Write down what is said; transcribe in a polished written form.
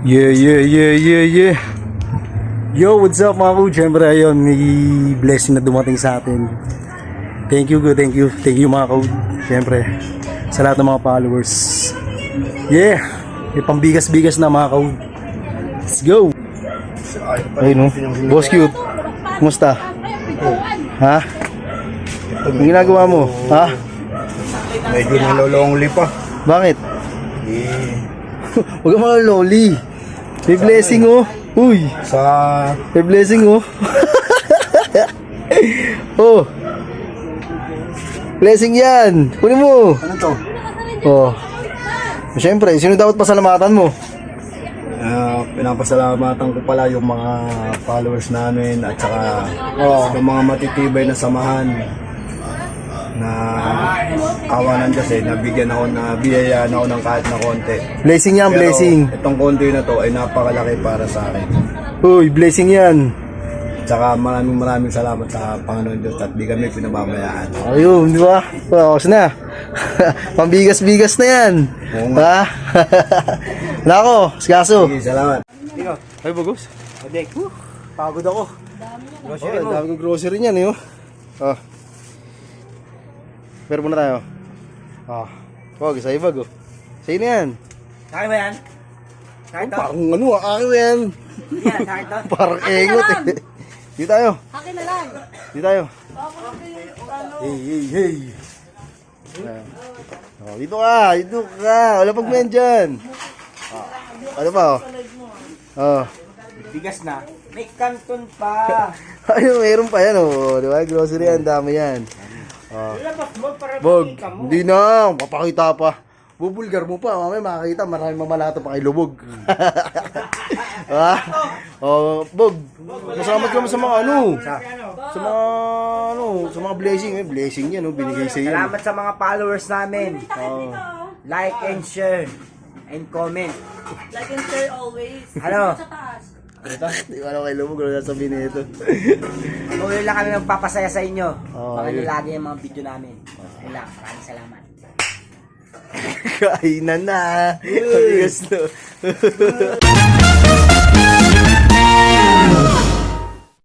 Yeah. Yo, what's up mga ko? Siyempre, ayun, may blessing na dumating sa atin. Thank you mga ko. Siyempre, sa lahat ng mga followers. Yeah, may pambigas-bigas na mga ko. Let's go! Ayun, no? Boss cute. Kumusta? Ha? Ang ginagawa mo? Ha? Medyo nalolongli pa. Bakit? Huwag kang mga loli. May blessing oh. Uy, Sa may blessing oh. Oh. Blessing yan. Kunin mo. ano to? Oh. Siyempre, sino dapat pasalamatan mo? Pinapasalamatan ko pala yung mga followers namin at saka Oh. yung mga matitibay na samahan na awa ng Diyos nabigyan ako na biyayaan ako ng kahit na konti. Blessing yan, Pero blessing. itong konti na to ay napakalaki para sa akin. Uy, blessing yan. Tsaka maraming salamat sa Panginoon Diyos at di kami pinababayaan. Ayun, di ba? Pakas na. Pambigas-bigas na yan. Oo nga. Ha? Nako, skaso. Sige, salamat. Ay, bagos. Odek. Pagod ako. Grocery Oh, dami kong grocery niyan eh. Oh. Pero muna tayo. Wag, sa ibag oh. Sa'yo na yan. Kaya ba yan? Kaya to? Parang ano akin na yan. Yan, kaya to? Parang engot eh. Dito tayo. Akin na lang. Dito tayo. Hey. Oh, dito ka. Wala pagmen dyan. Ano pa oh? Oh. Bigas na. May kanton pa. Ayun, meron pa yan oh. Di ba? Grocery yan, dami yan. Oh. Labas mo para Bog, makita mo. hindi na, papakita pa. Bubulgar mo pa, mamaya makakita, maraming mamalato pa kay Lubog. Oh, Bog, masalamat ka mo sa mga sa mga blessing, blessing yan, binigay sa iyo. Salamat sa mga followers namin. Oh. Like and share and comment. Like and share always. Ano? Sa taas. Di ba alam kay Lubog, ano sabihin nito? Tuloy lang kami magpapasaya sa inyo. Oh, Mga yun. nilagi yung mga video namin. Yun lang. Maraming salamat. Kainan na. Bigas no.